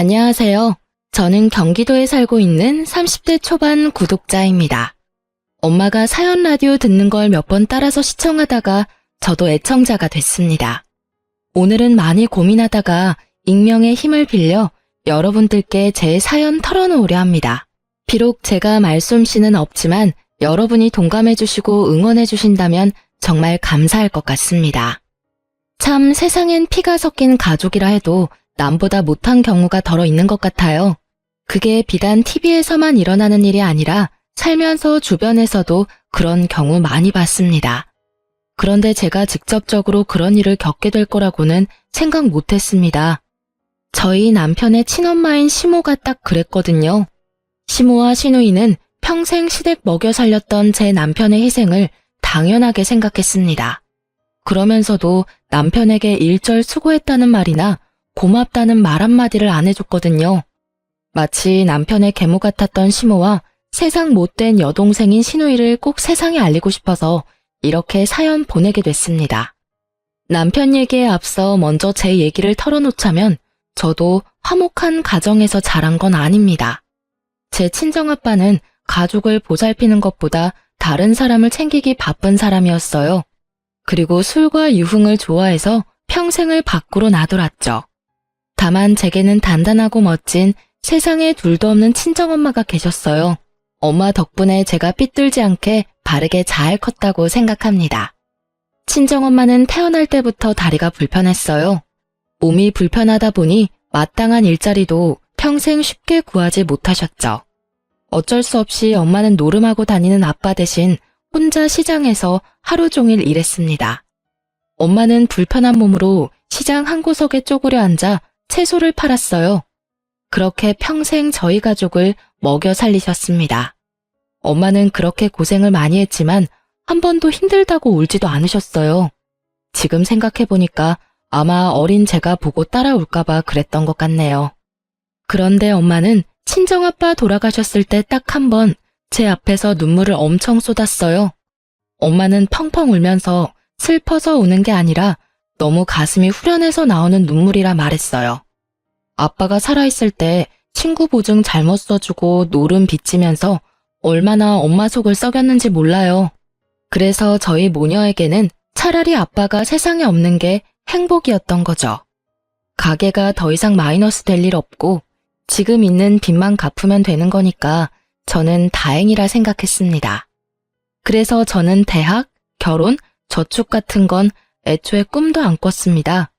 안녕하세요. 저는 경기도에 살고 있는 30대 초반 구독자입니다. 엄마가 사연 라디오 듣는 걸 몇 번 따라서 시청하다가 저도 애청자가 됐습니다. 오늘은 많이 고민하다가 익명의 힘을 빌려 여러분들께 제 사연 털어놓으려 합니다. 비록 제가 말솜씨는 없지만 여러분이 동감해주시고 응원해주신다면 정말 감사할 것 같습니다. 참 세상엔 피가 섞인 가족이라 해도 남보다 못한 경우가 덜어 있는 것 같아요. 그게 비단 TV에서만 일어나는 일이 아니라 살면서 주변에서도 그런 경우 많이 봤습니다. 그런데 제가 직접적으로 그런 일을 겪게 될 거라고는 생각 못했습니다. 저희 남편의 친엄마인 시모가 딱 그랬거든요. 시모와 시누이는 평생 시댁 먹여 살렸던 제 남편의 희생을 당연하게 생각했습니다. 그러면서도 남편에게 일절 수고했다는 말이나 고맙다는 말 한마디를 안 해줬거든요. 마치 남편의 계모 같았던 시모와 세상 못된 여동생인 시누이를 꼭 세상에 알리고 싶어서 이렇게 사연 보내게 됐습니다. 남편 얘기에 앞서 먼저 제 얘기를 털어놓자면 저도 화목한 가정에서 자란 건 아닙니다. 제 친정아빠는 가족을 보살피는 것보다 다른 사람을 챙기기 바쁜 사람이었어요. 그리고 술과 유흥을 좋아해서 평생을 밖으로 나돌았죠. 다만 제게는 단단하고 멋진 세상에 둘도 없는 친정엄마가 계셨어요. 엄마 덕분에 제가 삐뚤지 않게 바르게 잘 컸다고 생각합니다. 친정엄마는 태어날 때부터 다리가 불편했어요. 몸이 불편하다 보니 마땅한 일자리도 평생 쉽게 구하지 못하셨죠. 어쩔 수 없이 엄마는 노름하고 다니는 아빠 대신 혼자 시장에서 하루 종일 일했습니다. 엄마는 불편한 몸으로 시장 한 구석에 쪼그려 앉아 채소를 팔았어요. 그렇게 평생 저희 가족을 먹여 살리셨습니다. 엄마는 그렇게 고생을 많이 했지만 한 번도 힘들다고 울지도 않으셨어요. 지금 생각해보니까 아마 어린 제가 보고 따라올까봐 그랬던 것 같네요. 그런데 엄마는 친정아빠 돌아가셨을 때 딱 한 번 제 앞에서 눈물을 엄청 쏟았어요. 엄마는 펑펑 울면서 슬퍼서 우는 게 아니라 너무 가슴이 후련해서 나오는 눈물이라 말했어요. 아빠가 살아있을 때 친구 보증 잘못 써주고 노름 빚지면서 얼마나 엄마 속을 썩였는지 몰라요. 그래서 저희 모녀에게는 차라리 아빠가 세상에 없는 게 행복이었던 거죠. 가게가 더 이상 마이너스 될 일 없고 지금 있는 빚만 갚으면 되는 거니까 저는 다행이라 생각했습니다. 그래서 저는 대학, 결혼, 저축 같은 건 애초에 꿈도 안 꿨습니다.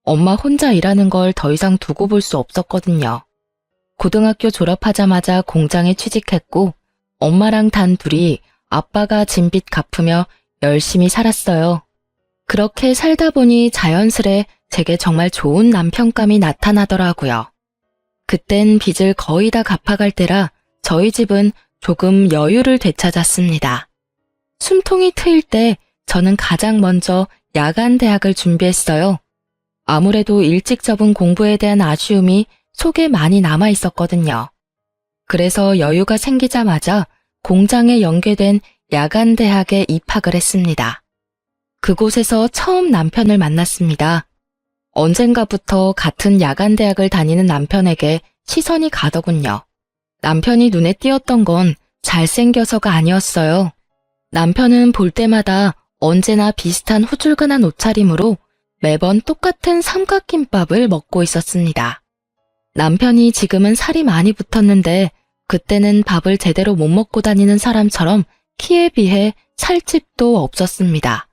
엄마 혼자 일하는 걸 더 이상 두고 볼 수 없었거든요. 고등학교 졸업하자마자 공장에 취직했고 엄마랑 단 둘이 아빠가 진 빚 갚으며 열심히 살았어요. 그렇게 살다 보니 자연스레 제게 정말 좋은 남편감이 나타나더라고요. 그땐 빚을 거의 다 갚아갈 때라 저희 집은 조금 여유를 되찾았습니다. 숨통이 트일 때 저는 가장 먼저 야간 대학을 준비했어요. 아무래도 일찍 접은 공부에 대한 아쉬움이 속에 많이 남아 있었거든요. 그래서 여유가 생기자마자 공장에 연계된 야간 대학에 입학을 했습니다. 그곳에서 처음 남편을 만났습니다. 언젠가부터 같은 야간 대학을 다니는 남편에게 시선이 가더군요. 남편이 눈에 띄었던 건 잘생겨서가 아니었어요. 남편은 볼 때마다 언제나 비슷한 후줄근한 옷차림으로 매번 똑같은 삼각김밥을 먹고 있었습니다. 남편이 지금은 살이 많이 붙었는데 그때는 밥을 제대로 못 먹고 다니는 사람처럼 키에 비해 살집도 없었습니다.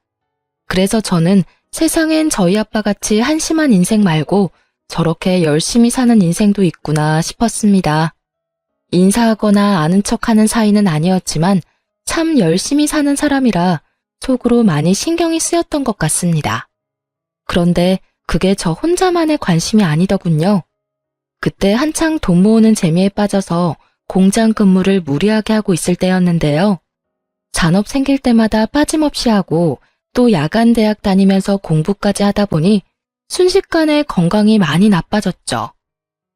그래서 저는 세상엔 저희 아빠같이 한심한 인생 말고 저렇게 열심히 사는 인생도 있구나 싶었습니다. 인사하거나 아는 척하는 사이는 아니었지만 참 열심히 사는 사람이라 속으로 많이 신경이 쓰였던 것 같습니다. 그런데 그게 저 혼자만의 관심이 아니더군요. 그때 한창 돈 모으는 재미에 빠져서 공장 근무를 무리하게 하고 있을 때였는데요. 잔업 생길 때마다 빠짐없이 하고 또 야간 대학 다니면서 공부까지 하다 보니 순식간에 건강이 많이 나빠졌죠.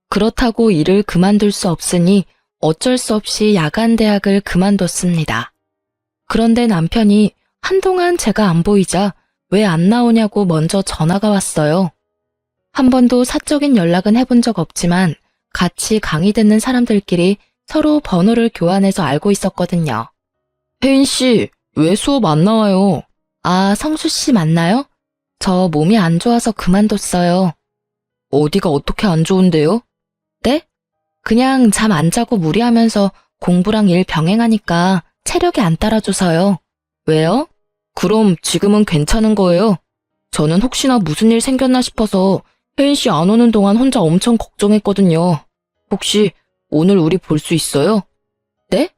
그렇다고 일을 그만둘 수 없으니 어쩔 수 없이 야간 대학을 그만뒀습니다. 그런데 남편이 한동안 제가 안 보이자 왜 안 나오냐고 먼저 전화가 왔어요. 한 번도 사적인 연락은 해본 적 없지만 같이 강의 듣는 사람들끼리 서로 번호를 교환해서 알고 있었거든요. 혜인 씨, 왜 수업 안 나와요? 아, 성수 씨 맞나요? 저 몸이 안 좋아서 그만뒀어요. 어디가 어떻게 안 좋은데요? 네? 그냥 잠 안 자고 무리하면서 공부랑 일 병행하니까 체력이 안 따라줘서요. 왜요? 그럼 지금은 괜찮은 거예요? 저는 혹시나 무슨 일 생겼나 싶어서 혜인 씨 안 오는 동안 혼자 엄청 걱정했거든요. 혹시 오늘 우리 볼 수 있어요? 네?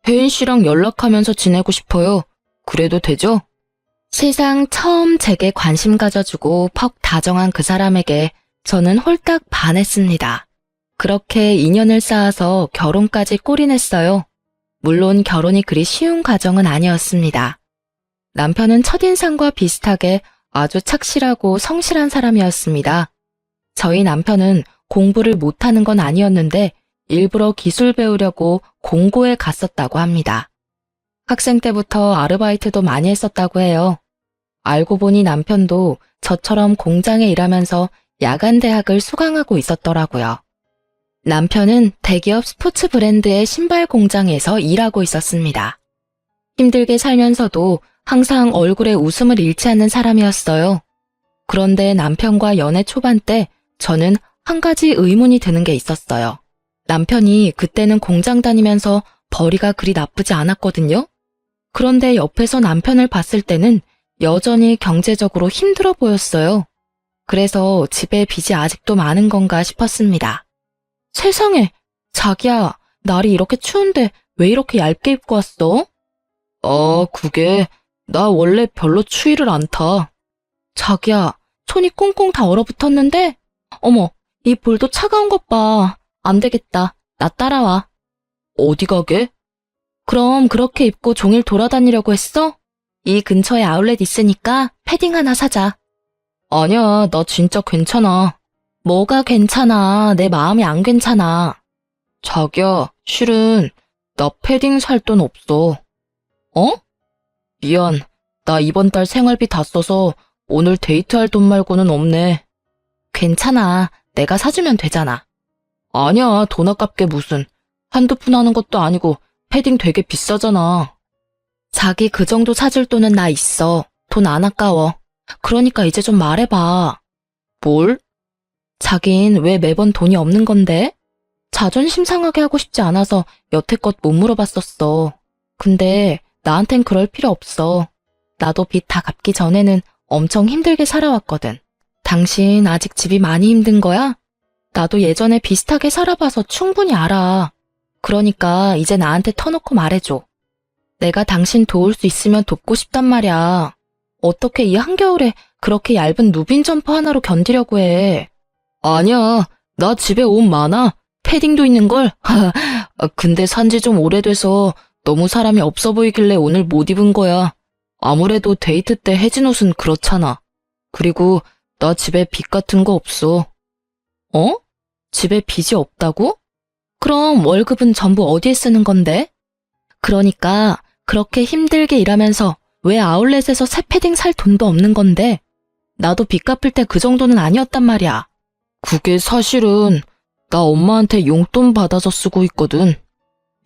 혜인 씨랑 연락하면서 지내고 싶어요. 그래도 되죠? 세상 처음 제게 관심 가져주고 퍽 다정한 그 사람에게 저는 홀딱 반했습니다. 그렇게 인연을 쌓아서 결혼까지 꼬리냈어요. 물론 결혼이 그리 쉬운 과정은 아니었습니다. 남편은 첫인상과 비슷하게 아주 착실하고 성실한 사람이었습니다. 저희 남편은 공부를 못하는 건 아니었는데 일부러 기술 배우려고 공고에 갔었다고 합니다. 학생 때부터 아르바이트도 많이 했었다고 해요. 알고 보니 남편도 저처럼 공장에 일하면서 야간 대학을 수강하고 있었더라고요. 남편은 대기업 스포츠 브랜드의 신발 공장에서 일하고 있었습니다. 힘들게 살면서도 항상 얼굴에 웃음을 잃지 않는 사람이었어요. 그런데 남편과 연애 초반 때 저는 한 가지 의문이 드는 게 있었어요. 남편이 그때는 공장 다니면서 벌이가 그리 나쁘지 않았거든요. 그런데 옆에서 남편을 봤을 때는 여전히 경제적으로 힘들어 보였어요. 그래서 집에 빚이 아직도 많은 건가 싶었습니다. 세상에, 자기야, 날이 이렇게 추운데 왜 이렇게 얇게 입고 왔어? 그게 나 원래 별로 추위를 안 타. 자기야, 손이 꽁꽁 다 얼어붙었는데? 어머, 이 볼도 차가운 것 봐. 안 되겠다. 나 따라와. 어디 가게? 그럼 그렇게 입고 종일 돌아다니려고 했어? 이 근처에 아울렛 있으니까 패딩 하나 사자. 아니야, 나 진짜 괜찮아. 뭐가 괜찮아? 내 마음이 안 괜찮아. 자기야, 실은 나 패딩 살 돈 없어. 어? 미안. 나 이번 달 생활비 다 써서 오늘 데이트할 돈 말고는 없네. 괜찮아. 내가 사주면 되잖아. 아니야, 돈 아깝게 무슨. 한두 푼 하는 것도 아니고 패딩 되게 비싸잖아. 자기 그 정도 사줄 돈은 나 있어. 돈 안 아까워. 그러니까 이제 좀 말해봐. 뭘? 자긴 왜 매번 돈이 없는 건데? 자존심 상하게 하고 싶지 않아서 여태껏 못 물어봤었어. 근데 나한텐 그럴 필요 없어. 나도 빚 다 갚기 전에는 엄청 힘들게 살아왔거든. 당신 아직 집이 많이 힘든 거야? 나도 예전에 비슷하게 살아봐서 충분히 알아. 그러니까 이제 나한테 터놓고 말해줘. 내가 당신 도울 수 있으면 돕고 싶단 말이야. 어떻게 이 한겨울에 그렇게 얇은 누빈 점퍼 하나로 견디려고 해. 아니야, 나 집에 옷 많아. 패딩도 있는걸. 근데 산지 좀 오래돼서 너무 사람이 없어 보이길래 오늘 못 입은 거야. 아무래도 데이트 때 해진 옷은 그렇잖아. 그리고 나 집에 빚 같은 거 없어. 어? 집에 빚이 없다고? 그럼 월급은 전부 어디에 쓰는 건데? 그러니까 그렇게 힘들게 일하면서 왜 아울렛에서 새 패딩 살 돈도 없는 건데? 나도 빚 갚을 때 그 정도는 아니었단 말이야. 그게 사실은 나 엄마한테 용돈 받아서 쓰고 있거든.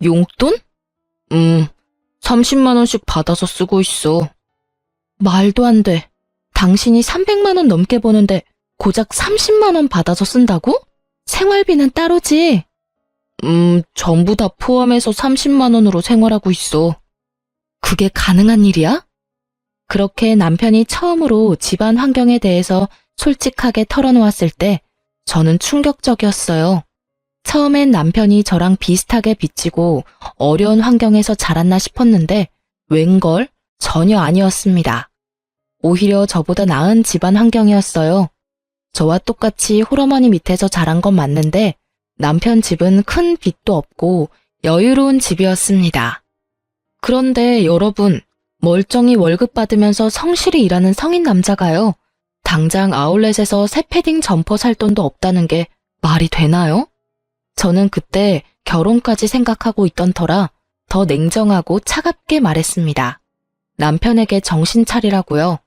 용돈? 30만 원씩 받아서 쓰고 있어. 말도 안 돼. 당신이 300만 원 넘게 버는데 고작 30만 원 받아서 쓴다고? 생활비는 따로지? 전부 다 포함해서 30만 원으로 생활하고 있어. 그게 가능한 일이야? 그렇게 남편이 처음으로 집안 환경에 대해서 솔직하게 털어놓았을 때 저는 충격적이었어요. 처음엔 남편이 저랑 비슷하게 빚지고 어려운 환경에서 자랐나 싶었는데 웬걸 전혀 아니었습니다. 오히려 저보다 나은 집안 환경이었어요. 저와 똑같이 홀어머니 밑에서 자란 건 맞는데 남편 집은 큰 빚도 없고 여유로운 집이었습니다. 그런데 여러분, 멀쩡히 월급 받으면서 성실히 일하는 성인 남자가요. 당장 아울렛에서 새 패딩 점퍼 살 돈도 없다는 게 말이 되나요? 저는 그때 결혼까지 생각하고 있던 터라 더 냉정하고 차갑게 말했습니다. 남편에게 정신 차리라고요.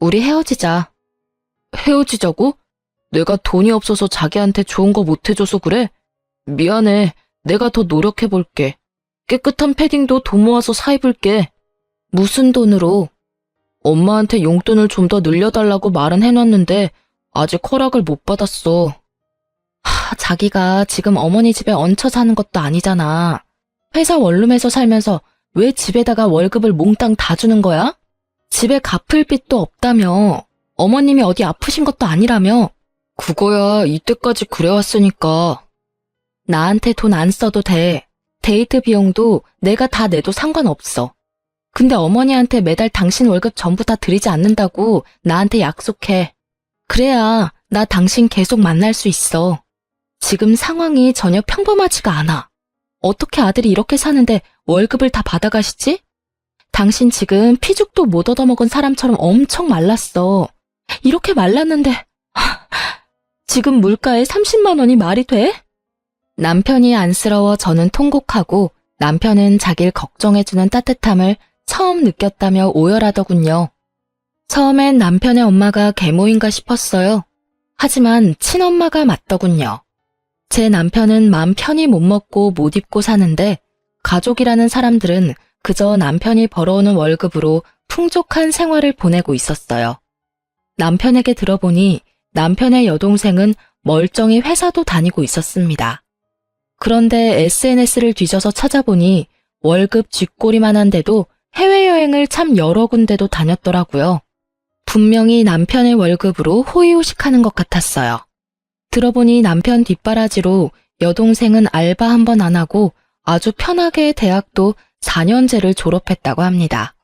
우리 헤어지자. 헤어지자고? 내가 돈이 없어서 자기한테 좋은 거 못 해줘서 그래? 미안해. 내가 더 노력해볼게. 깨끗한 패딩도 돈 모아서 사 입을게. 무슨 돈으로? 엄마한테 용돈을 좀 더 늘려달라고 말은 해놨는데 아직 허락을 못 받았어. 자기가 지금 어머니 집에 얹혀 사는 것도 아니잖아. 회사 원룸에서 살면서 왜 집에다가 월급을 몽땅 다 주는 거야? 집에 갚을 빚도 없다며. 어머님이 어디 아프신 것도 아니라며. 그거야 이때까지 그래왔으니까. 나한테 돈 안 써도 돼. 데이트 비용도 내가 다 내도 상관없어. 근데 어머니한테 매달 당신 월급 전부 다 드리지 않는다고 나한테 약속해. 그래야 나 당신 계속 만날 수 있어. 지금 상황이 전혀 평범하지가 않아. 어떻게 아들이 이렇게 사는데 월급을 다 받아가시지? 당신 지금 피죽도 못 얻어먹은 사람처럼 엄청 말랐어. 이렇게 말랐는데 지금 물가에 30만 원이 말이 돼? 남편이 안쓰러워 저는 통곡하고 남편은 자기를 걱정해주는 따뜻함을 처음 느꼈다며 오열하더군요. 처음엔 남편의 엄마가 계모인가 싶었어요. 하지만 친엄마가 맞더군요. 제 남편은 마음 편히 못 먹고 못 입고 사는데 가족이라는 사람들은 그저 남편이 벌어오는 월급으로 풍족한 생활을 보내고 있었어요. 남편에게 들어보니 남편의 여동생은 멀쩡히 회사도 다니고 있었습니다. 그런데 SNS를 뒤져서 찾아보니 월급 쥐꼬리만 한데도 해외여행을 참 여러 군데도 다녔더라고요. 분명히 남편의 월급으로 호의호식하는 것 같았어요. 들어보니 남편 뒷바라지로 여동생은 알바 한 번 안 하고 아주 편하게 대학도 4년제를 졸업했다고 합니다.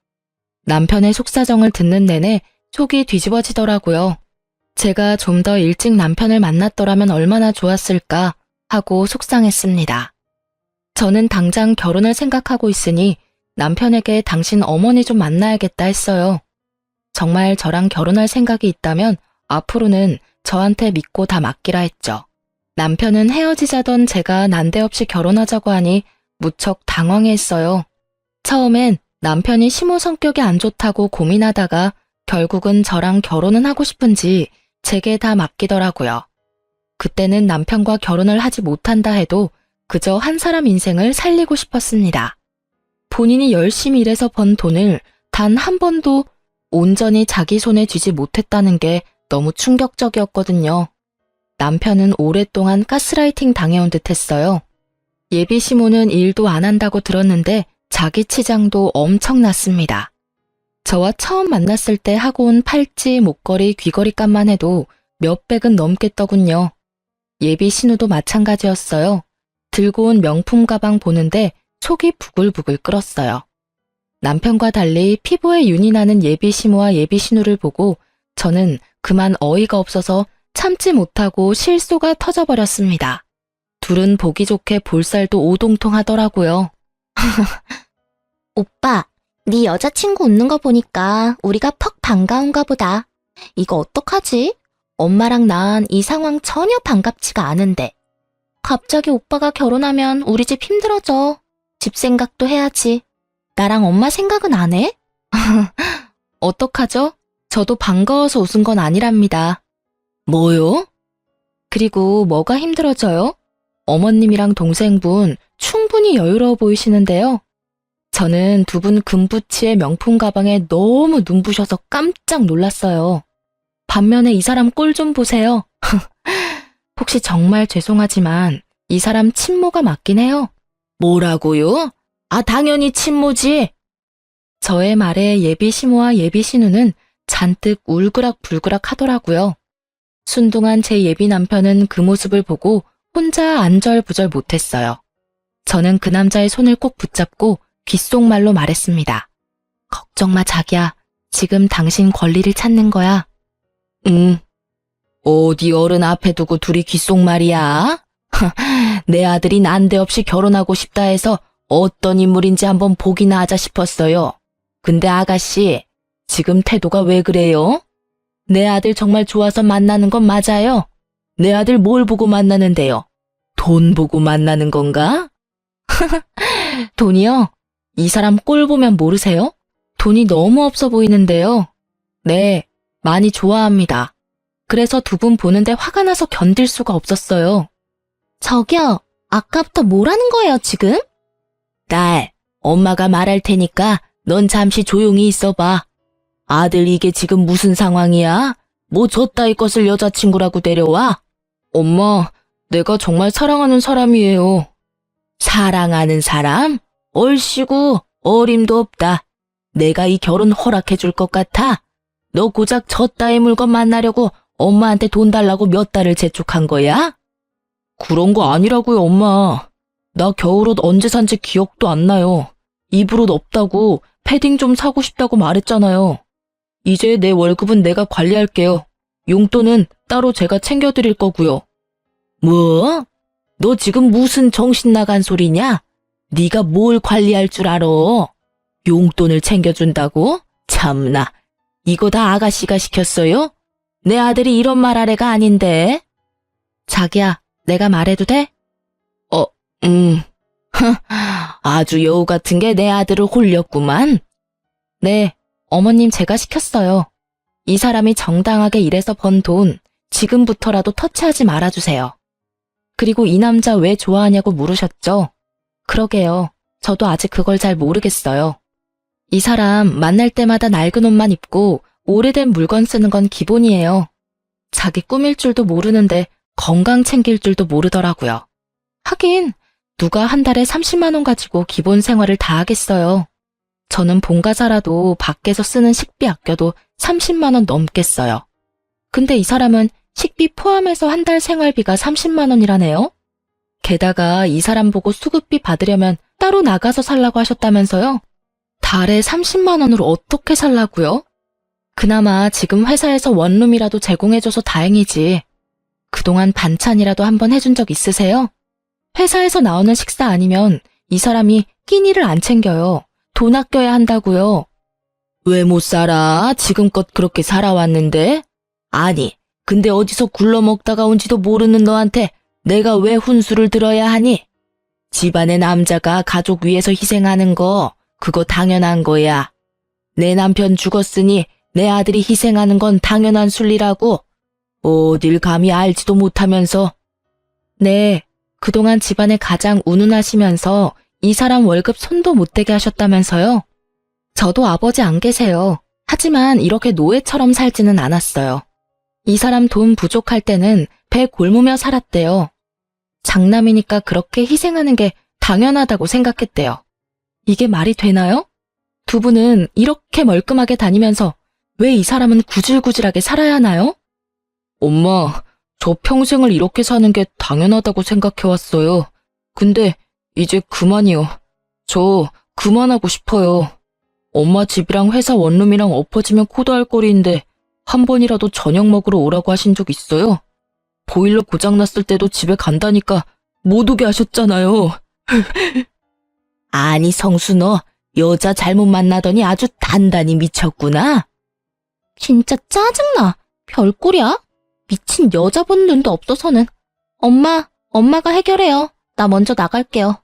남편의 속사정을 듣는 내내 속이 뒤집어지더라고요. 제가 좀 더 일찍 남편을 만났더라면 얼마나 좋았을까 하고 속상했습니다. 저는 당장 결혼을 생각하고 있으니 남편에게 당신 어머니 좀 만나야겠다 했어요. 정말 저랑 결혼할 생각이 있다면 앞으로는 저한테 믿고 다 맡기라 했죠. 남편은 헤어지자던 제가 난데없이 결혼하자고 하니 무척 당황했어요. 처음엔 남편이 시모 성격이 안 좋다고 고민하다가 결국은 저랑 결혼은 하고 싶은지 제게 다 맡기더라고요. 그때는 남편과 결혼을 하지 못한다 해도 그저 한 사람 인생을 살리고 싶었습니다. 본인이 열심히 일해서 번 돈을 단 한 번도 온전히 자기 손에 쥐지 못했다는 게 너무 충격적이었거든요. 남편은 오랫동안 가스라이팅 당해온 듯 했어요. 예비 시모는 일도 안 한다고 들었는데 자기 치장도 엄청났습니다. 저와 처음 만났을 때 하고 온 팔찌, 목걸이, 귀걸이 값만 해도 몇백은 넘겠더군요. 예비 신우도 마찬가지였어요. 들고 온 명품 가방 보는데 속이 부글부글 끓었어요. 남편과 달리 피부에 윤이 나는 예비 시모와 예비 신우를 보고 저는 그만 어이가 없어서 참지 못하고 실소가 터져버렸습니다. 둘은 보기 좋게 볼살도 오동통하더라고요. 오빠, 네 여자친구 웃는 거 보니까 우리가 퍽 반가운가 보다. 이거 어떡하지? 엄마랑 난 이 상황 전혀 반갑지가 않은데. 갑자기 오빠가 결혼하면 우리 집 힘들어져. 집 생각도 해야지. 나랑 엄마 생각은 안 해? 어떡하죠? 저도 반가워서 웃은 건 아니랍니다. 뭐요? 그리고 뭐가 힘들어져요? 어머님이랑 동생분 충분히 여유로워 보이시는데요. 저는 두 분 금부치의 명품 가방에 너무 눈부셔서 깜짝 놀랐어요. 반면에 이 사람 꼴 좀 보세요. 혹시 정말 죄송하지만 이 사람 친모가 맞긴 해요. 뭐라고요? 아, 당연히 친모지. 저의 말에 예비 시모와 예비 신우는 잔뜩 울그락불그락 하더라고요. 순둥한 제 예비 남편은 그 모습을 보고 혼자 안절부절 못했어요. 저는 그 남자의 손을 꼭 붙잡고 귓속말로 말했습니다. 걱정 마, 자기야. 지금 당신 권리를 찾는 거야. 응. 어디 어른 앞에 두고 둘이 귓속말이야? 내 아들이 난데없이 결혼하고 싶다 해서 어떤 인물인지 한번 보기나 하자 싶었어요. 근데 아가씨, 지금 태도가 왜 그래요? 내 아들 정말 좋아서 만나는 건 맞아요? 내 아들 뭘 보고 만나는데요? 돈 보고 만나는 건가? 돈이요? 이 사람 꼴 보면 모르세요? 돈이 너무 없어 보이는데요. 네, 많이 좋아합니다. 그래서 두 분 보는데 화가 나서 견딜 수가 없었어요. 저기요, 아까부터 뭐라는 거예요, 지금? 딸, 엄마가 말할 테니까 넌 잠시 조용히 있어봐. 아들 이게 지금 무슨 상황이야? 뭐 저 따위 것을 여자친구라고 데려와? 엄마, 내가 정말 사랑하는 사람이에요. 사랑하는 사람? 얼씨구, 어림도 없다. 내가 이 결혼 허락해 줄 것 같아? 너 고작 저 따위 물건 만나려고 엄마한테 돈 달라고 몇 달을 재촉한 거야? 그런 거 아니라고요, 엄마. 나 겨울옷 언제 산지 기억도 안 나요. 입을 옷 없다고 패딩 좀 사고 싶다고 말했잖아요. 이제 내 월급은 내가 관리할게요. 용돈은 따로 제가 챙겨드릴 거고요. 뭐? 너 지금 무슨 정신 나간 소리냐? 네가 뭘 관리할 줄 알아? 용돈을 챙겨준다고? 참나. 이거 다 아가씨가 시켰어요? 내 아들이 이런 말 할 애가 아닌데. 자기야, 내가 말해도 돼? 아주 여우 같은 게 내 아들을 홀렸구만. 네, 어머님 제가 시켰어요. 이 사람이 정당하게 일해서 번 돈, 지금부터라도 터치하지 말아주세요. 그리고 이 남자 왜 좋아하냐고 물으셨죠? 그러게요. 저도 아직 그걸 잘 모르겠어요. 이 사람 만날 때마다 낡은 옷만 입고 오래된 물건 쓰는 건 기본이에요. 자기 꾸밀 줄도 모르는데 건강 챙길 줄도 모르더라고요. 하긴 누가 한 달에 30만 원 가지고 기본 생활을 다 하겠어요. 저는 본가사라도 밖에서 쓰는 식비 아껴도 30만 원 넘겠어요. 근데 이 사람은 식비 포함해서 한 달 생활비가 30만 원이라네요. 게다가 이 사람 보고 수급비 받으려면 따로 나가서 살라고 하셨다면서요? 달에 30만 원으로 어떻게 살라고요? 그나마 지금 회사에서 원룸이라도 제공해줘서 다행이지. 그동안 반찬이라도 한번 해준 적 있으세요? 회사에서 나오는 식사 아니면 이 사람이 끼니를 안 챙겨요. 돈 아껴야 한다고요. 왜 못 살아? 지금껏 그렇게 살아왔는데? 아니, 근데 어디서 굴러먹다가 온지도 모르는 너한테 내가 왜 훈수를 들어야 하니? 집안의 남자가 가족 위해서 희생하는 거, 그거 당연한 거야. 내 남편 죽었으니 내 아들이 희생하는 건 당연한 순리라고. 어딜 감히 알지도 못하면서. 네, 그동안 집안에 가장 운운하시면서 이 사람 월급 손도 못 대게 하셨다면서요? 저도 아버지 안 계세요. 하지만 이렇게 노예처럼 살지는 않았어요. 이 사람 돈 부족할 때는 배 곪으며 살았대요. 장남이니까 그렇게 희생하는 게 당연하다고 생각했대요. 이게 말이 되나요? 두 분은 이렇게 멀끔하게 다니면서 왜 이 사람은 구질구질하게 살아야 하나요? 엄마, 저 평생을 이렇게 사는 게 당연하다고 생각해왔어요. 근데 이제 그만이요. 저 그만하고 싶어요. 엄마 집이랑 회사 원룸이랑 엎어지면 코다할 거리인데 한 번이라도 저녁 먹으러 오라고 하신 적 있어요? 보일러 고장났을 때도 집에 간다니까 못 오게 하셨잖아요. 아니 성수 너 여자 잘못 만나더니 아주 단단히 미쳤구나. 진짜 짜증나. 별꼴이야. 미친 여자 보는 눈도 없어서는. 엄마가 해결해요. 나 먼저 나갈게요.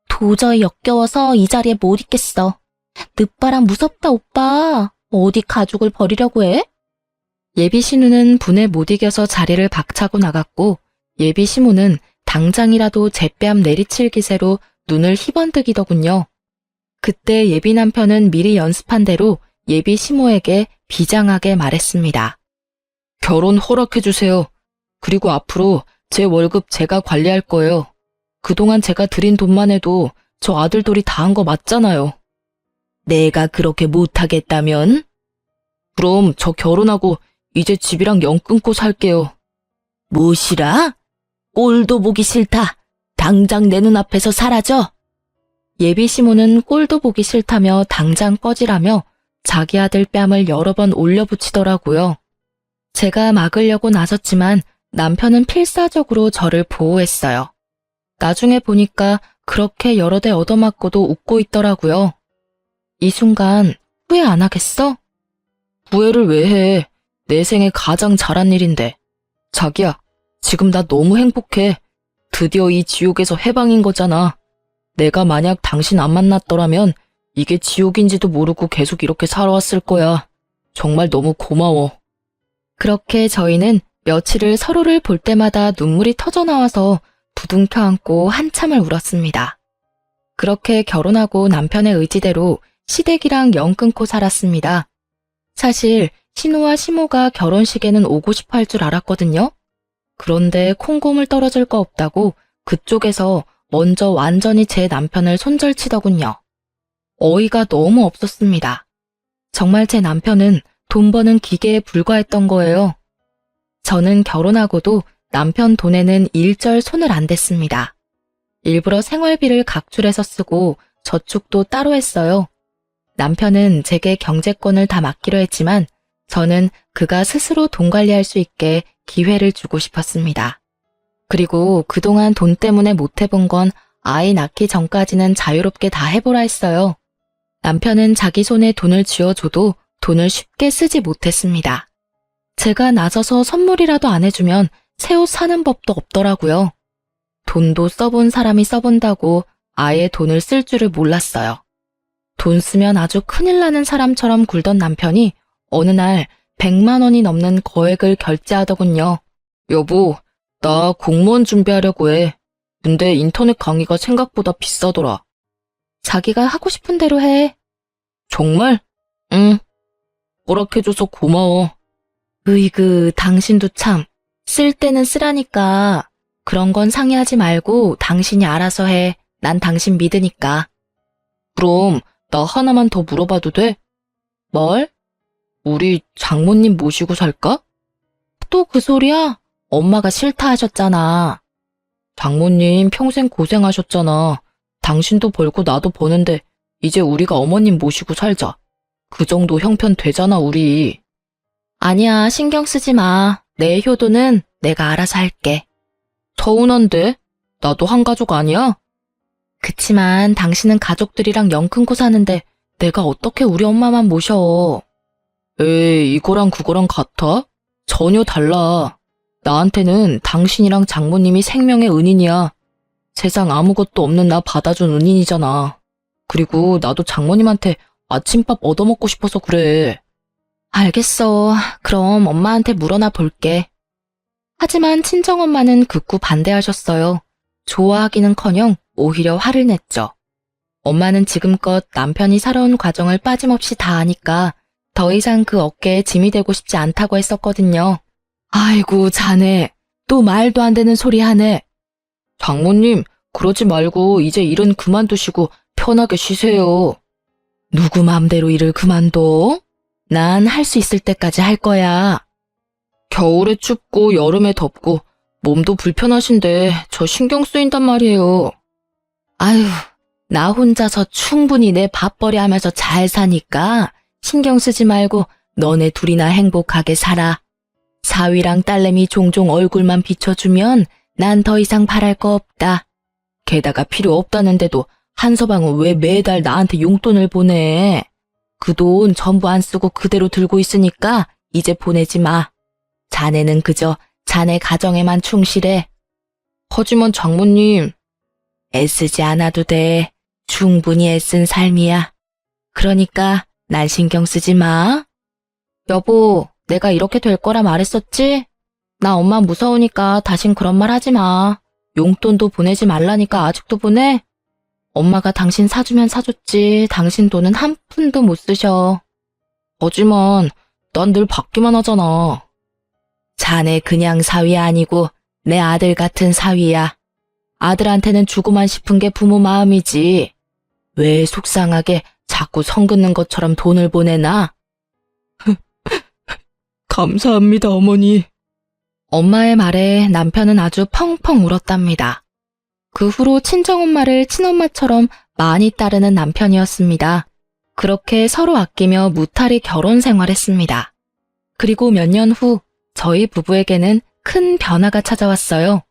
도저히 역겨워서 이 자리에 못 있겠어. 늦바람 무섭다, 오빠. 어디 가족을 버리려고 해? 예비 신우는 분에 못 이겨서 자리를 박차고 나갔고 예비 시모는 당장이라도 제뺨 내리칠 기세로 눈을 희번뜩이더군요. 그때 예비 남편은 미리 연습한 대로 예비 시모에게 비장하게 말했습니다. 결혼 허락해주세요. 그리고 앞으로 제 월급 제가 관리할 거예요. 그동안 제가 드린 돈만 해도 저 아들돌이 다 한 거 맞잖아요. 내가 그렇게 못하겠다면? 그럼 저 결혼하고 이제 집이랑 연 끊고 살게요. 무엇이라? 꼴도 보기 싫다. 당장 내 눈앞에서 사라져. 예비 시모는 꼴도 보기 싫다며 당장 꺼지라며 자기 아들 뺨을 여러 번 올려붙이더라고요. 제가 막으려고 나섰지만 남편은 필사적으로 저를 보호했어요. 나중에 보니까 그렇게 여러 대 얻어맞고도 웃고 있더라고요. 이 순간 후회 안 하겠어? 후회를 왜 해? 내 생에 가장 잘한 일인데. 자기야, 지금 나 너무 행복해. 드디어 이 지옥에서 해방인 거잖아. 내가 만약 당신 안 만났더라면 이게 지옥인지도 모르고 계속 이렇게 살아왔을 거야. 정말 너무 고마워. 그렇게 저희는 며칠을 서로를 볼 때마다 눈물이 터져 나와서 부둥켜 안고 한참을 울었습니다. 그렇게 결혼하고 남편의 의지대로 시댁이랑 연 끊고 살았습니다. 사실 신우와 시모가 결혼식에는 오고 싶어 할 줄 알았거든요. 그런데 콩고물 떨어질 거 없다고 그쪽에서 먼저 완전히 제 남편을 손절치더군요. 어이가 너무 없었습니다. 정말 제 남편은 돈 버는 기계에 불과했던 거예요. 저는 결혼하고도 남편 돈에는 일절 손을 안 댔습니다. 일부러 생활비를 각출해서 쓰고 저축도 따로 했어요. 남편은 제게 경제권을 다 맡기로 했지만 저는 그가 스스로 돈 관리할 수 있게 기회를 주고 싶었습니다. 그리고 그동안 돈 때문에 못 해본 건 아이 낳기 전까지는 자유롭게 다 해보라 했어요. 남편은 자기 손에 돈을 쥐어줘도 돈을 쉽게 쓰지 못했습니다. 제가 나서서 선물이라도 안 해주면 새 옷 사는 법도 없더라고요. 돈도 써본 사람이 써본다고 아예 돈을 쓸 줄을 몰랐어요. 돈 쓰면 아주 큰일 나는 사람처럼 굴던 남편이 어느 날 100만 원이 넘는 거액을 결제하더군요. 여보, 나 공무원 준비하려고 해. 근데 인터넷 강의가 생각보다 비싸더라. 자기가 하고 싶은 대로 해. 정말? 응. 허락해줘서 고마워. 으이그, 당신도 참. 쓸 때는 쓰라니까. 그런 건 상의하지 말고 당신이 알아서 해. 난 당신 믿으니까. 그럼 나 하나만 더 물어봐도 돼? 뭘? 우리 장모님 모시고 살까? 또 그 소리야? 엄마가 싫다 하셨잖아. 장모님 평생 고생하셨잖아. 당신도 벌고 나도 버는데 이제 우리가 어머님 모시고 살자. 그 정도 형편 되잖아, 우리. 아니야, 신경 쓰지 마. 내 효도는 내가 알아서 할게. 서운한데? 나도 한 가족 아니야? 그치만 당신은 가족들이랑 연 끊고 사는데 내가 어떻게 우리 엄마만 모셔. 에이, 이거랑 그거랑 같아? 전혀 달라. 나한테는 당신이랑 장모님이 생명의 은인이야. 세상 아무것도 없는 나 받아준 은인이잖아. 그리고 나도 장모님한테 아침밥 얻어먹고 싶어서 그래. 알겠어. 그럼 엄마한테 물어나 볼게. 하지만 친정엄마는 극구 반대하셨어요. 좋아하기는커녕 오히려 화를 냈죠. 엄마는 지금껏 남편이 살아온 과정을 빠짐없이 다 아니까 더 이상 그 어깨에 짐이 되고 싶지 않다고 했었거든요. 아이고, 자네. 또 말도 안 되는 소리 하네. 장모님, 그러지 말고 이제 일은 그만두시고 편하게 쉬세요. 누구 맘대로 일을 그만둬? 난 할 수 있을 때까지 할 거야. 겨울에 춥고 여름에 덥고 몸도 불편하신데 저 신경 쓰인단 말이에요. 아유, 나 혼자서 충분히 내 밥벌이 하면서 잘 사니까 신경 쓰지 말고 너네 둘이나 행복하게 살아. 사위랑 딸내미 종종 얼굴만 비춰주면 난 더 이상 바랄 거 없다. 게다가 필요 없다는데도 한서방은 왜 매달 나한테 용돈을 보내? 그 돈 전부 안 쓰고 그대로 들고 있으니까 이제 보내지 마. 자네는 그저 자네 가정에만 충실해. 하지만 장모님. 애쓰지 않아도 돼. 충분히 애쓴 삶이야. 그러니까 난 신경 쓰지 마. 여보, 내가 이렇게 될 거라 말했었지? 나 엄마 무서우니까 다신 그런 말 하지 마. 용돈도 보내지 말라니까 아직도 보내? 엄마가 당신 사주면 사줬지 당신 돈은 한 푼도 못 쓰셔. 하지만 난 늘 받기만 하잖아. 자네 그냥 사위 아니고 내 아들 같은 사위야. 아들한테는 주고만 싶은 게 부모 마음이지. 왜 속상하게 자꾸 성 긋는 것처럼 돈을 보내나? 감사합니다, 어머니. 엄마의 말에 남편은 아주 펑펑 울었답니다. 그 후로 친정엄마를 친엄마처럼 많이 따르는 남편이었습니다. 그렇게 서로 아끼며 무탈히 결혼 생활했습니다. 그리고 몇 년 후 저희 부부에게는 큰 변화가 찾아왔어요.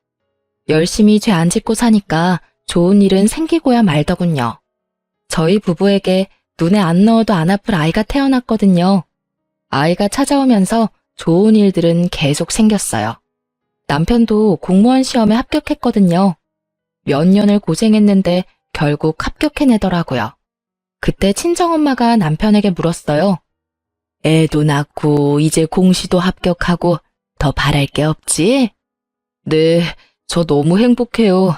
열심히 죄 안 짓고 사니까 좋은 일은 생기고야 말더군요. 저희 부부에게 눈에 안 넣어도 안 아플 아이가 태어났거든요. 아이가 찾아오면서 좋은 일들은 계속 생겼어요. 남편도 공무원 시험에 합격했거든요. 몇 년을 고생했는데 결국 합격해내더라고요. 그때 친정엄마가 남편에게 물었어요. 애도 낳고 이제 공시도 합격하고 더 바랄 게 없지? 네, 저 너무 행복해요.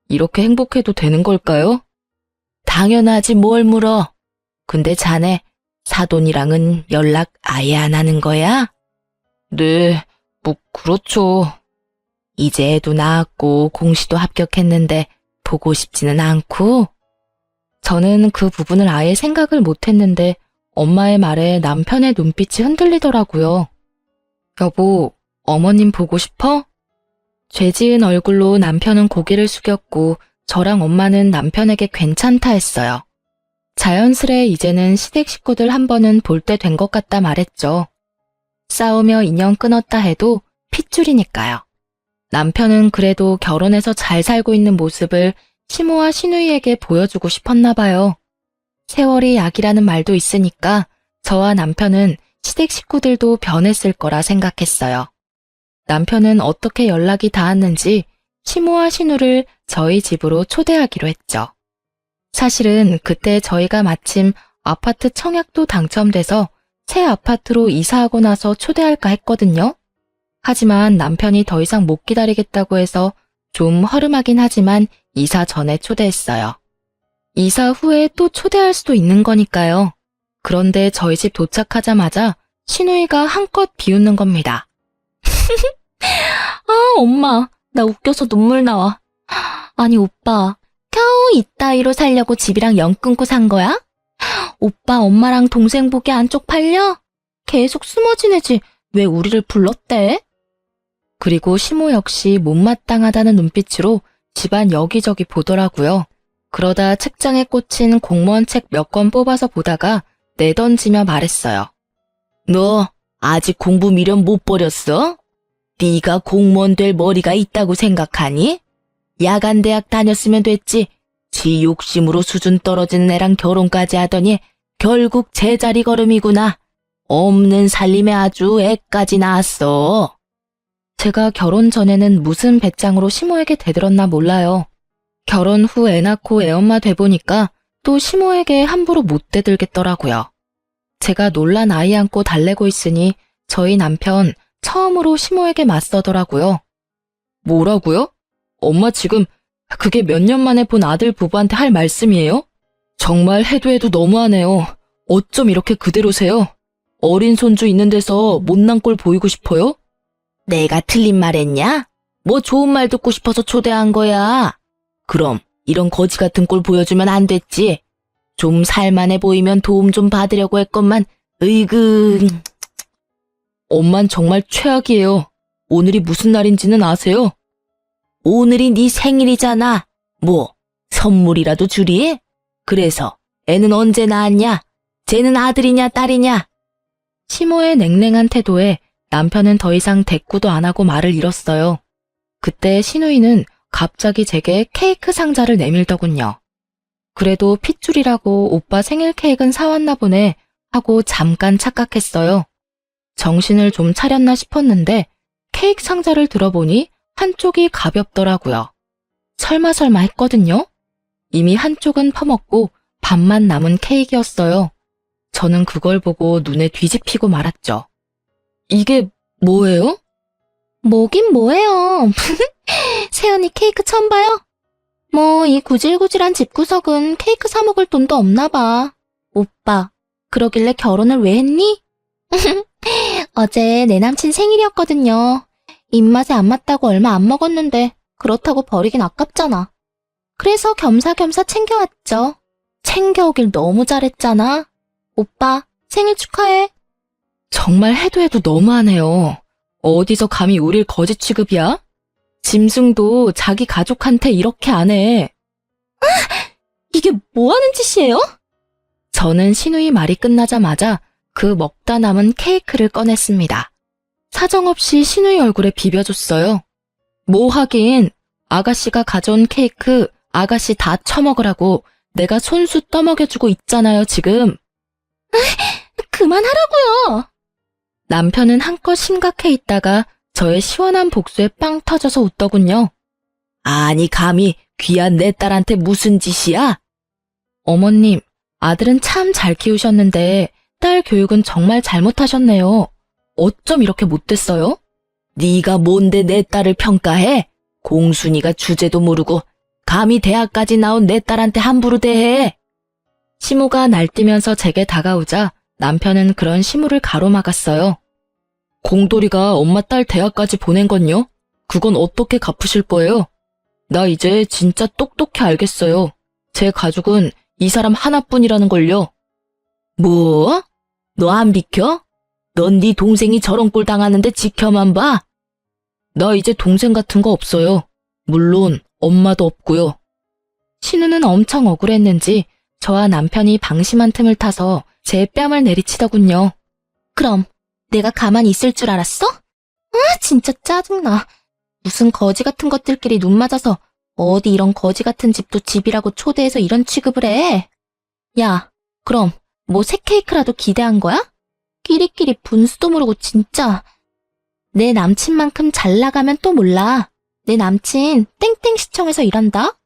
이렇게 행복해도 되는 걸까요? 당연하지 뭘 물어. 근데 자네, 사돈이랑은 연락 아예 안 하는 거야? 네, 뭐 그렇죠. 이제 애도 낳았고 공시도 합격했는데 보고 싶지는 않고? 저는 그 부분을 아예 생각을 못했는데 엄마의 말에 남편의 눈빛이 흔들리더라고요. 여보, 어머님 보고 싶어? 죄 지은 얼굴로 남편은 고개를 숙였고 저랑 엄마는 남편에게 괜찮다 했어요. 자연스레 이제는 시댁 식구들 한 번은 볼 때 된 것 같다 말했죠. 싸우며 인연 끊었다 해도 핏줄이니까요. 남편은 그래도 결혼해서 잘 살고 있는 모습을 시모와 시누이에게 보여주고 싶었나 봐요. 세월이 약이라는 말도 있으니까 저와 남편은 시댁 식구들도 변했을 거라 생각했어요. 남편은 어떻게 연락이 닿았는지 시모와 시누를 저희 집으로 초대하기로 했죠. 사실은 그때 저희가 마침 아파트 청약도 당첨돼서 새 아파트로 이사하고 나서 초대할까 했거든요. 하지만 남편이 더 이상 못 기다리겠다고 해서 좀 허름하긴 하지만 이사 전에 초대했어요. 이사 후에 또 초대할 수도 있는 거니까요. 그런데 저희 집 도착하자마자 시누이가 한껏 비웃는 겁니다. 엄마, 나 웃겨서 눈물 나와. 아니, 오빠, 겨우 이따위로 살려고 집이랑 연 끊고 산 거야? 오빠, 엄마랑 동생 보기 안 쪽팔려? 계속 숨어 지내지 왜 우리를 불렀대? 그리고 시모 역시 못마땅하다는 눈빛으로 집안 여기저기 보더라고요. 그러다 책장에 꽂힌 공무원 책 몇 권 뽑아서 보다가 내던지며 말했어요. 너 아직 공부 미련 못 버렸어? 네가 공무원 될 머리가 있다고 생각하니? 야간 대학 다녔으면 됐지. 지 욕심으로 수준 떨어지는 애랑 결혼까지 하더니 결국 제자리 걸음이구나. 없는 살림에 아주 애까지 낳았어. 제가 결혼 전에는 무슨 배짱으로 시모에게 대들었나 몰라요. 결혼 후 애 낳고 애엄마 돼보니까 또 시모에게 함부로 못 대들겠더라고요. 제가 놀란 아이 안고 달래고 있으니 저희 남편 처음으로 시모에게 맞서더라고요. 뭐라고요? 엄마 지금 그게 몇 년 만에 본 아들 부부한테 할 말씀이에요? 정말 해도 너무하네요. 어쩜 이렇게 그대로세요? 어린 손주 있는 데서 못난 꼴 보이고 싶어요? 내가 틀린 말 했냐? 뭐 좋은 말 듣고 싶어서 초대한 거야. 그럼 이런 거지 같은 꼴 보여주면 안 됐지. 좀 살만해 보이면 도움 좀 받으려고 했건만 으이그. 엄만 정말 최악이에요. 오늘이 무슨 날인지는 아세요? 오늘이 네 생일이잖아. 뭐 선물이라도 주리? 그래서 애는 언제 낳았냐? 쟤는 아들이냐 딸이냐? 시모의 냉랭한 태도에 남편은 더 이상 대꾸도 안 하고 말을 잃었어요. 그때 시누이는 갑자기 제게 케이크 상자를 내밀더군요. 그래도 핏줄이라고 오빠 생일 케이크는 사왔나 보네 하고 잠깐 착각했어요. 정신을 좀 차렸나 싶었는데 케이크 상자를 들어보니 한쪽이 가볍더라고요. 설마 했거든요. 이미 한쪽은 퍼먹고 반만 남은 케이크였어요. 저는 그걸 보고 눈에 뒤집히고 말았죠. 이게 뭐예요? 뭐긴 뭐예요. 세연이 케이크 처음 봐요? 뭐 이 구질구질한 집구석은 케이크 사 먹을 돈도 없나 봐. 오빠, 그러길래 결혼을 왜 했니? 어제 내 남친 생일이었거든요. 입맛에 안 맞다고 얼마 안 먹었는데 그렇다고 버리긴 아깝잖아. 그래서 겸사겸사 챙겨왔죠. 챙겨오길 너무 잘했잖아. 오빠, 생일 축하해. 정말 해도 너무하네요. 어디서 감히 우릴 거지 취급이야? 짐승도 자기 가족한테 이렇게 안 해. 이게 뭐 하는 짓이에요? 저는 시누이 말이 끝나자마자 그 먹다 남은 케이크를 꺼냈습니다. 사정없이 시누이 얼굴에 비벼줬어요. 뭐 하긴, 아가씨가 가져온 케이크 아가씨 다 처먹으라고 내가 손수 떠먹여주고 있잖아요, 지금. 그만하라고요. 남편은 한껏 심각해 있다가 저의 시원한 복수에 빵 터져서 웃더군요. 아니 감히 귀한 내 딸한테 무슨 짓이야? 어머님, 아들은 참 잘 키우셨는데 딸 교육은 정말 잘못하셨네요. 어쩜 이렇게 못됐어요? 네가 뭔데 내 딸을 평가해? 공순이가 주제도 모르고 감히 대학까지 나온 내 딸한테 함부로 대해. 시모가 날뛰면서 제게 다가오자 남편은 그런 시모를 가로막았어요. 공돌이가 엄마 딸 대학까지 보낸 건요? 그건 어떻게 갚으실 거예요? 나 이제 진짜 똑똑히 알겠어요. 제 가족은 이 사람 하나뿐이라는 걸요. 뭐? 너 안 비켜? 넌 네 동생이 저런 꼴 당하는데 지켜만 봐? 나 이제 동생 같은 거 없어요. 물론 엄마도 없고요. 신우는 엄청 억울했는지 저와 남편이 방심한 틈을 타서 제 뺨을 내리치더군요. 그럼 내가 가만히 있을 줄 알았어? 아, 진짜 짜증나. 무슨 거지 같은 것들끼리 눈 맞아서 어디 이런 거지 같은 집도 집이라고 초대해서 이런 취급을 해. 야, 그럼 뭐 새 케이크라도 기대한 거야? 끼리끼리 분수도 모르고 진짜. 내 남친만큼 잘 나가면 또 몰라. 내 남친 땡땡시청에서 일한다?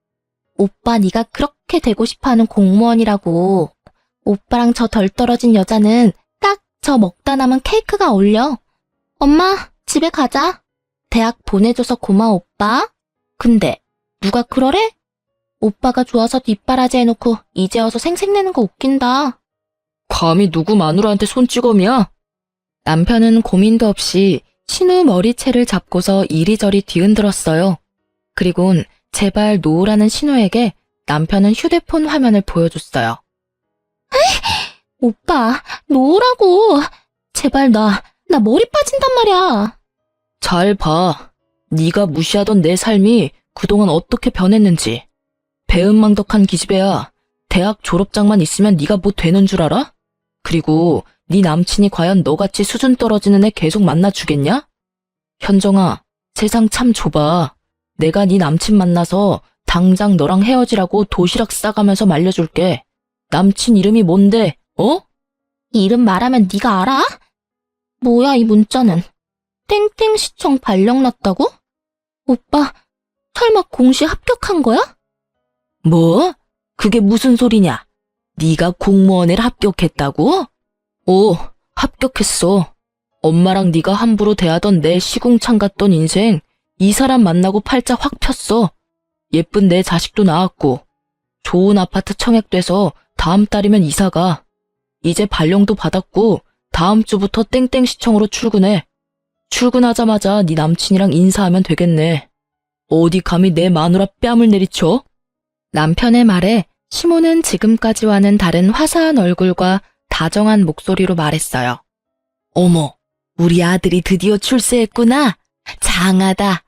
오빠 네가 그렇게 되고 싶어하는 공무원이라고. 오빠랑 저 덜 떨어진 여자는 딱 저 먹다 남은 케이크가 어울려. 엄마, 집에 가자. 대학 보내줘서 고마워, 오빠. 근데 누가 그러래? 오빠가 좋아서 뒷바라지 해놓고 이제 와서 생색내는 거 웃긴다. 감히 누구 마누라한테 손찌검이야? 남편은 고민도 없이 신우 머리채를 잡고서 이리저리 뒤흔들었어요. 그리곤 제발 놓으라는 신우에게 남편은 휴대폰 화면을 보여줬어요. 오빠, 놓으라고. 제발 나 머리 빠진단 말이야. 잘 봐. 네가 무시하던 내 삶이 그동안 어떻게 변했는지. 배은망덕한 기집애야. 대학 졸업장만 있으면 네가 뭐 되는 줄 알아? 그리고 네 남친이 과연 너같이 수준 떨어지는 애 계속 만나주겠냐? 현정아, 세상 참 좁아. 내가 네 남친 만나서 당장 너랑 헤어지라고 도시락 싸가면서 말려줄게. 남친 이름이 뭔데, 어? 이름 말하면 네가 알아? 뭐야 이 문자는. 땡땡시청 발령 났다고? 오빠, 설마 공시 합격한 거야? 뭐? 그게 무슨 소리냐? 네가 공무원에를 합격했다고? 오, 합격했어. 엄마랑 네가 함부로 대하던 내 시궁창 같던 인생 이 사람 만나고 팔자 확 폈어. 예쁜 내 자식도 낳았고 좋은 아파트 청약돼서 다음 달이면 이사가. 이제 발령도 받았고 다음 주부터 땡땡시청으로 출근해. 출근하자마자 네 남친이랑 인사하면 되겠네. 어디 감히 내 마누라 뺨을 내리쳐? 남편의 말에 시모는 지금까지와는 다른 화사한 얼굴과 다정한 목소리로 말했어요. 어머, 우리 아들이 드디어 출세했구나. 장하다.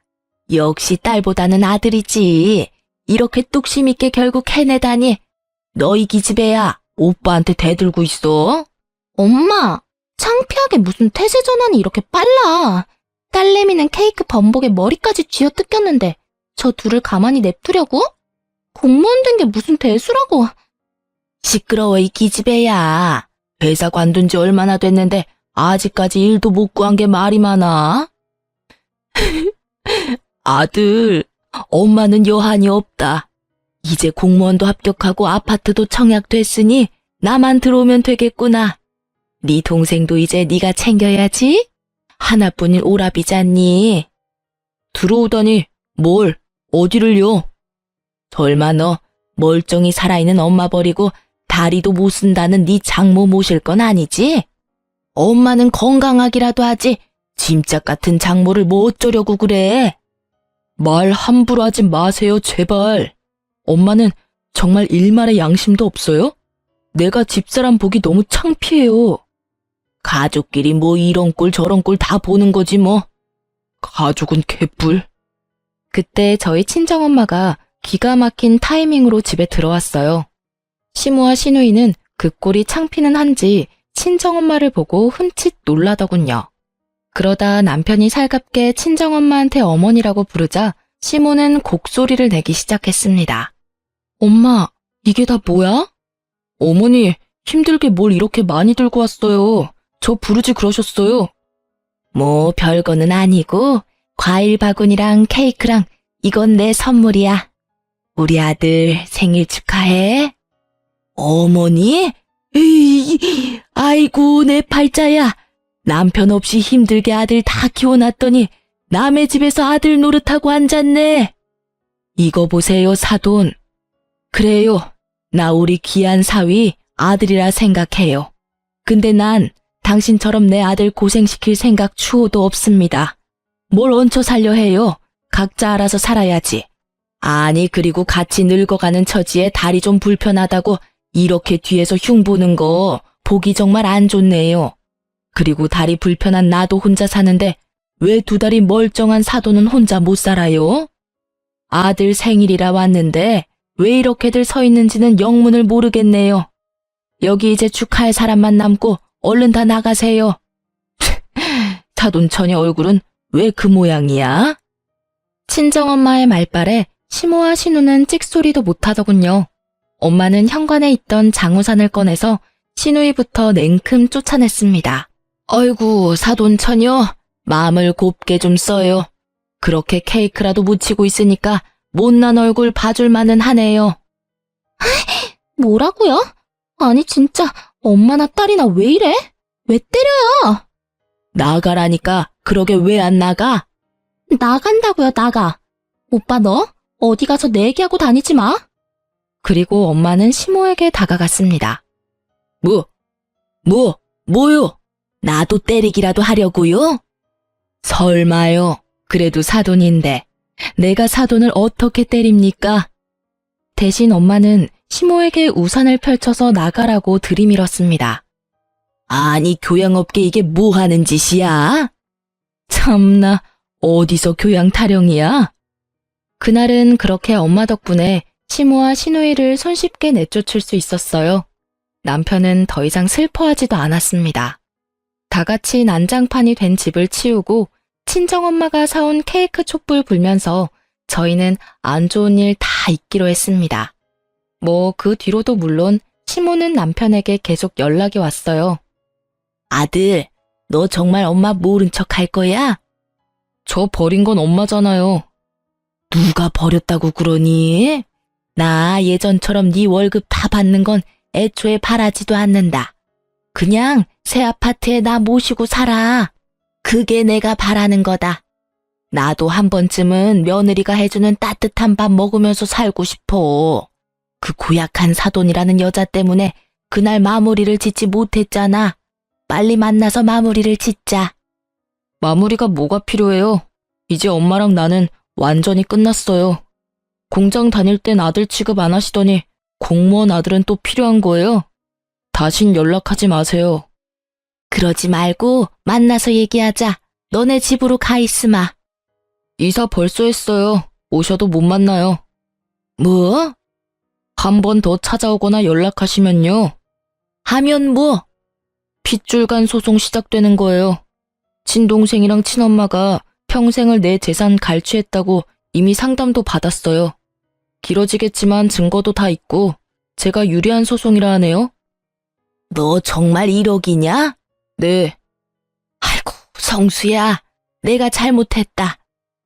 역시 딸보다는 아들이지. 이렇게 뚝심 있게 결국 해내다니. 너희 기집애야, 오빠한테 대들고 있어. 엄마, 창피하게 무슨 태세 전환이 이렇게 빨라. 딸내미는 케이크 범벅에 머리까지 쥐어뜯겼는데 저 둘을 가만히 냅두려고? 공무원 된 게 무슨 대수라고. 시끄러워 이 기집애야. 회사 관둔 지 얼마나 됐는데 아직까지 일도 못 구한 게 말이 많아? 아들, 엄마는 여한이 없다. 이제 공무원도 합격하고 아파트도 청약됐으니 나만 들어오면 되겠구나. 네 동생도 이제 네가 챙겨야지. 하나뿐인 오라비잖니. 들어오다니 뭘, 어디를요? 설마 너 멀쩡히 살아있는 엄마 버리고 다리도 못 쓴다는 네 장모 모실 건 아니지? 엄마는 건강하기라도 하지 짐짝 같은 장모를 뭐 어쩌려고 그래? 말 함부로 하지 마세요, 제발. 엄마는 정말 일말의 양심도 없어요? 내가 집사람 보기 너무 창피해요. 가족끼리 뭐 이런 꼴 저런 꼴 다 보는 거지 뭐. 가족은 개뿔. 그때 저희 친정엄마가 기가 막힌 타이밍으로 집에 들어왔어요. 시모와 시누이는 그 꼴이 창피는 한지 친정엄마를 보고 흠칫 놀라더군요. 그러다 남편이 살갑게 친정엄마한테 어머니라고 부르자 시모는 곡소리를 내기 시작했습니다. 엄마, 이게 다 뭐야? 어머니, 힘들게 뭘 이렇게 많이 들고 왔어요. 저 부르지 그러셨어요. 뭐 별거는 아니고 과일 바구니랑 케이크랑 이건 내 선물이야. 우리 아들 생일 축하해. 어머니? 에이, 아이고 내 팔자야. 남편 없이 힘들게 아들 다 키워놨더니 남의 집에서 아들 노릇하고 앉았네. 이거 보세요, 사돈. 그래요. 나 우리 귀한 사위 아들이라 생각해요. 근데 난 당신처럼 내 아들 고생시킬 생각 추호도 없습니다. 뭘 얹혀 살려 해요. 각자 알아서 살아야지. 아니, 그리고 같이 늙어가는 처지에 다리 좀 불편하다고 이렇게 뒤에서 흉보는 거 보기 정말 안 좋네요. 그리고 다리 불편한 나도 혼자 사는데 왜 두 다리 멀쩡한 사돈은 혼자 못 살아요? 아들 생일이라 왔는데 왜 이렇게들 서 있는지는 영문을 모르겠네요. 여기 이제 축하할 사람만 남고 얼른 다 나가세요. 사돈 처녀 얼굴은 왜 그 모양이야? 친정엄마의 말발에 시모와 신우는 찍소리도 못하더군요. 엄마는 현관에 있던 장우산을 꺼내서 시누이부터 냉큼 쫓아냈습니다. 어이구, 사돈 처녀, 마음을 곱게 좀 써요. 그렇게 케이크라도 묻히고 있으니까 못난 얼굴 봐줄 만은 하네요. 뭐라고요? 아니 진짜 엄마나 딸이나 왜 이래? 왜 때려요? 나가라니까 그러게 왜 안 나가? 나간다고요, 나가. 오빠 너 어디 가서 내기하고 다니지 마. 그리고 엄마는 시모에게 다가갔습니다. 뭐요? 나도 때리기라도 하려고요? 설마요. 그래도 사돈인데 내가 사돈을 어떻게 때립니까? 대신 엄마는 시모에게 우산을 펼쳐서 나가라고 들이밀었습니다. 아니, 교양없게 이게 뭐 하는 짓이야? 참나, 어디서 교양 타령이야? 그날은 그렇게 엄마 덕분에 시모와 시누이를 손쉽게 내쫓을 수 있었어요. 남편은 더 이상 슬퍼하지도 않았습니다. 다 같이 난장판이 된 집을 치우고 친정엄마가 사온 케이크 촛불 불면서 저희는 안 좋은 일 다 잊기로 했습니다. 뭐 그 뒤로도 물론 시모는 남편에게 계속 연락이 왔어요. 아들, 너 정말 엄마 모른 척 할 거야? 저 버린 건 엄마잖아요. 누가 버렸다고 그러니? 나 예전처럼 네 월급 다 받는 건 애초에 바라지도 않는다. 그냥 새 아파트에 나 모시고 살아. 그게 내가 바라는 거다. 나도 한 번쯤은 며느리가 해주는 따뜻한 밥 먹으면서 살고 싶어. 그 고약한 사돈이라는 여자 때문에 그날 마무리를 짓지 못했잖아. 빨리 만나서 마무리를 짓자. 마무리가 뭐가 필요해요? 이제 엄마랑 나는 완전히 끝났어요. 공장 다닐 땐 아들 취급 안 하시더니 공무원 아들은 또 필요한 거예요? 다신 연락하지 마세요. 그러지 말고 만나서 얘기하자. 너네 집으로 가 있으마. 이사 벌써 했어요. 오셔도 못 만나요. 뭐? 한 번 더 찾아오거나 연락하시면요. 하면 뭐? 핏줄간 소송 시작되는 거예요. 친동생이랑 친엄마가 평생을 내 재산 갈취했다고 이미 상담도 받았어요. 길어지겠지만 증거도 다 있고 제가 유리한 소송이라 하네요. 너 정말 1억이냐? 네. 아이고, 성수야. 내가 잘못했다.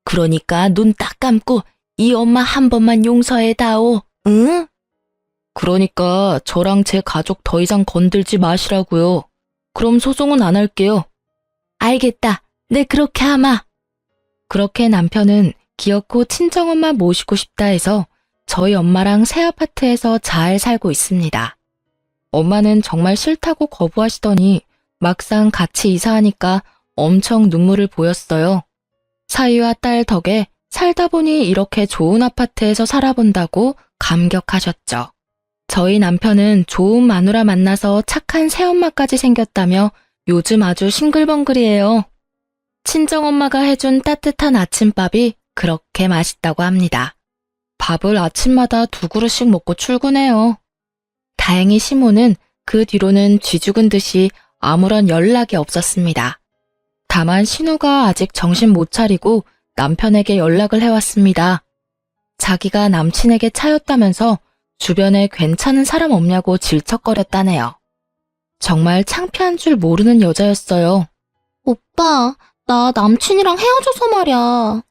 그러니까 눈 딱 감고 이 엄마 한 번만 용서해다오. 응? 그러니까 저랑 제 가족 더 이상 건들지 마시라고요. 그럼 소송은 안 할게요. 알겠다. 네, 그렇게 하마. 그렇게 남편은 기어코 친정엄마 모시고 싶다 해서 저희 엄마랑 새 아파트에서 잘 살고 있습니다. 엄마는 정말 싫다고 거부하시더니 막상 같이 이사하니까 엄청 눈물을 보였어요. 사위와 딸 덕에 살다 보니 이렇게 좋은 아파트에서 살아본다고 감격하셨죠. 저희 남편은 좋은 마누라 만나서 착한 새엄마까지 생겼다며 요즘 아주 싱글벙글이에요. 친정엄마가 해준 따뜻한 아침밥이 그렇게 맛있다고 합니다. 밥을 아침마다 2그릇씩 먹고 출근해요. 다행히 시모는 그 뒤로는 쥐죽은 듯이 아무런 연락이 없었습니다. 다만 신우가 아직 정신 못 차리고 남편에게 연락을 해왔습니다. 자기가 남친에게 차였다면서 주변에 괜찮은 사람 없냐고 질척거렸다네요. 정말 창피한 줄 모르는 여자였어요. 오빠, 나 남친이랑 헤어져서 말이야.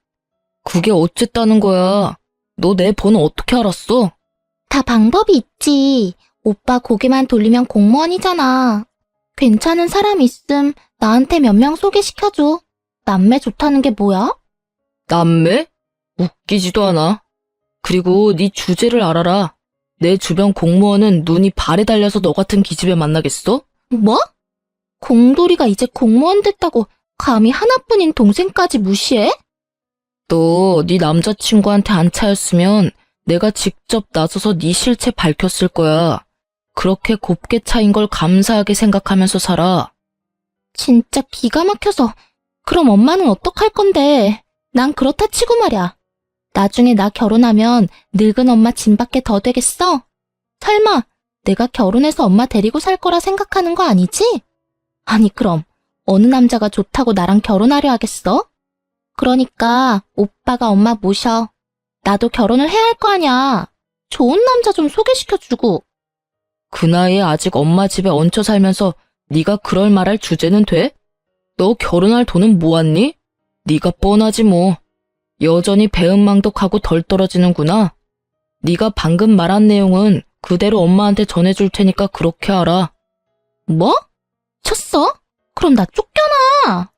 그게 어쨌다는 거야. 너 내 번호 어떻게 알았어? 다 방법이 있지. 오빠 고개만 돌리면 공무원이잖아. 괜찮은 사람 있음 나한테 몇 명 소개시켜줘. 남매 좋다는 게 뭐야? 남매? 웃기지도 않아. 그리고 네 주제를 알아라. 내 주변 공무원은 눈이 발에 달려서 너 같은 기집애 만나겠어? 뭐? 공돌이가 이제 공무원 됐다고 감히 하나뿐인 동생까지 무시해? 너 네 남자친구한테 안 차였으면 내가 직접 나서서 네 실체 밝혔을 거야. 그렇게 곱게 차인 걸 감사하게 생각하면서 살아. 진짜 기가 막혀서. 그럼 엄마는 어떡할 건데? 난 그렇다 치고 말이야. 나중에 나 결혼하면 늙은 엄마 짐밖에 더 되겠어? 설마 내가 결혼해서 엄마 데리고 살 거라 생각하는 거 아니지? 아니 그럼 어느 남자가 좋다고 나랑 결혼하려 하겠어? 그러니까 오빠가 엄마 모셔. 나도 결혼을 해야 할 거 아니야. 좋은 남자 좀 소개시켜주고. 그 나이에 아직 엄마 집에 얹혀 살면서 네가 그럴 말할 주제는 돼? 너 결혼할 돈은 모았니? 네가 뻔하지 뭐. 여전히 배은망덕하고 덜 떨어지는구나. 네가 방금 말한 내용은 그대로 엄마한테 전해줄 테니까 그렇게 알아. 뭐? 쳤어? 그럼 나 쫓겨나.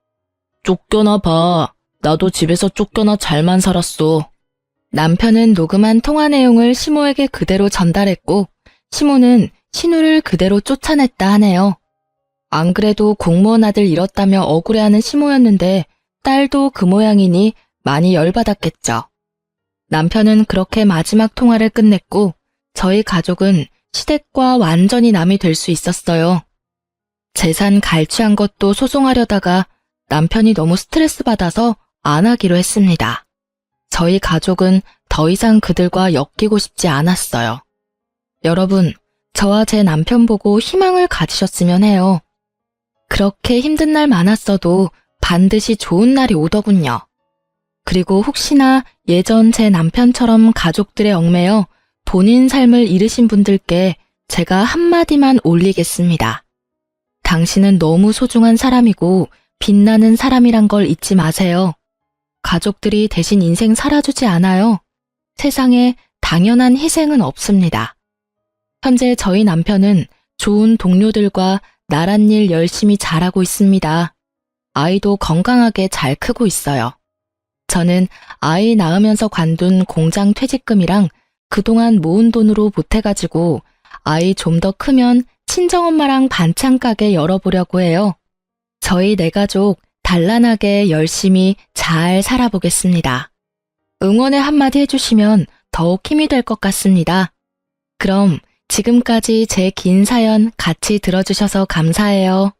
쫓겨나 봐. 나도 집에서 쫓겨나 잘만 살았어. 남편은 녹음한 통화 내용을 시모에게 그대로 전달했고 시모는 신우를 그대로 쫓아냈다 하네요. 안 그래도 공무원 아들 잃었다며 억울해하는 시모였는데 딸도 그 모양이니 많이 열받았겠죠. 남편은 그렇게 마지막 통화를 끝냈고 저희 가족은 시댁과 완전히 남이 될 수 있었어요. 재산 갈취한 것도 소송하려다가 남편이 너무 스트레스 받아서 안 하기로 했습니다. 저희 가족은 더 이상 그들과 엮이고 싶지 않았어요. 여러분, 저와 제 남편 보고 희망을 가지셨으면 해요. 그렇게 힘든 날 많았어도 반드시 좋은 날이 오더군요. 그리고 혹시나 예전 제 남편처럼 가족들의 얽매여 본인 삶을 잃으신 분들께 제가 한마디만 올리겠습니다. 당신은 너무 소중한 사람이고 빛나는 사람이란 걸 잊지 마세요. 가족들이 대신 인생 살아주지 않아요. 세상에 당연한 희생은 없습니다. 현재 저희 남편은 좋은 동료들과 나란 일 열심히 잘하고 있습니다. 아이도 건강하게 잘 크고 있어요. 저는 아이 낳으면서 관둔 공장 퇴직금이랑 그동안 모은 돈으로 보태가지고 아이 좀 더 크면 친정엄마랑 반찬 가게 열어보려고 해요. 저희 네 가족 단란하게 열심히 잘 살아보겠습니다. 응원의 한마디 해주시면 더욱 힘이 될 것 같습니다. 그럼 지금까지 제 긴 사연 같이 들어주셔서 감사해요.